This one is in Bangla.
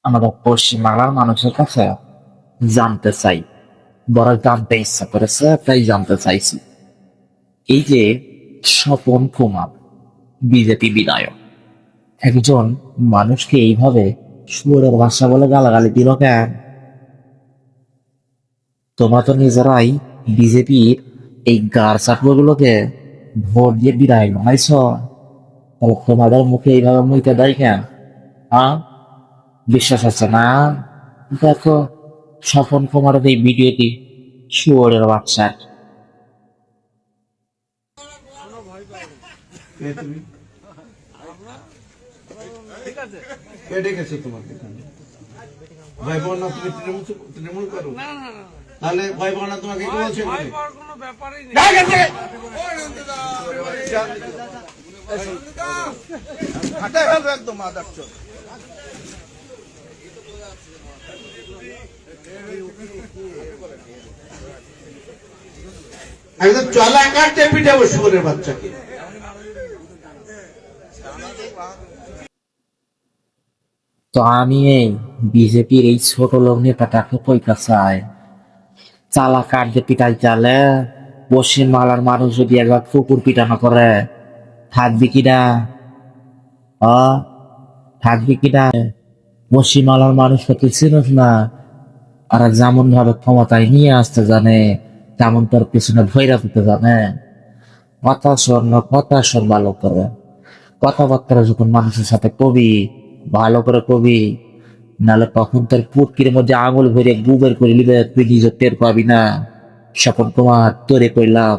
আমাদের পশ্চিমবাংলার মানুষের কাছে জানতে চাই, বড় জানতে ইচ্ছা করেছে, তাই জানতে চাইছি। এই যে স্বপন কুমার বিজেপি বিধায়ক, একজন মানুষকে এইভাবে শুয়োরের ভাষা বলে গালাগালি দিল কেন? তোমরা তো নিজেরাই বিজেপির এই গার চাকরগুলোকে ভোট দিয়ে বিদায় বানাইছ, তাহলে তোমাদের মুখে এইভাবে মুইতে দেয় কেন? হ্যাঁ, বিশ্বাস আছে না? দেখো স্বপন কুমারের এই ভিডিওটি, শুয়োরের বাচ্চা। কে তুমি? কে ডেকেছে তোমাকে এখানে? ভাই বোন না তুমি তৃণমূল করো? তাহলে ভাই বোন না তোমাকে কে বলছে? একদম আদর্শ একদম চলা কাটতে পিঠাবো শুয়োরের বাচ্চাকে। তো আমি এই বিজেপির এই ছোট লোক নেতাটাকে কইতে চাই, চালা কাঠ দিয়ে পিটাই চালে পশ্চিমবাংলার মানুষ যদি একবার কুকুর পিটানো করে থাকবি কিনা? থাকবি কিনা? পশ্চিমবাংলার মানুষকে তুই চিনিস না? আর যেমন ভাবে ক্ষমতায় নিয়ে আসতে জানে, তেমন তোর পিছনে ভৈরা দিতে জানে। কথা শোন ভালো করে, কথাবার্তা যখন মানুষের সাথে কবি, ভালো করে কবি, নাহলে তখন তোর পুটকির মধ্যে আঙুল ভরে গুবের করে নিবে, তুই নিজে টের পাবি না। স্বপন কুমার তোরে কইলাম।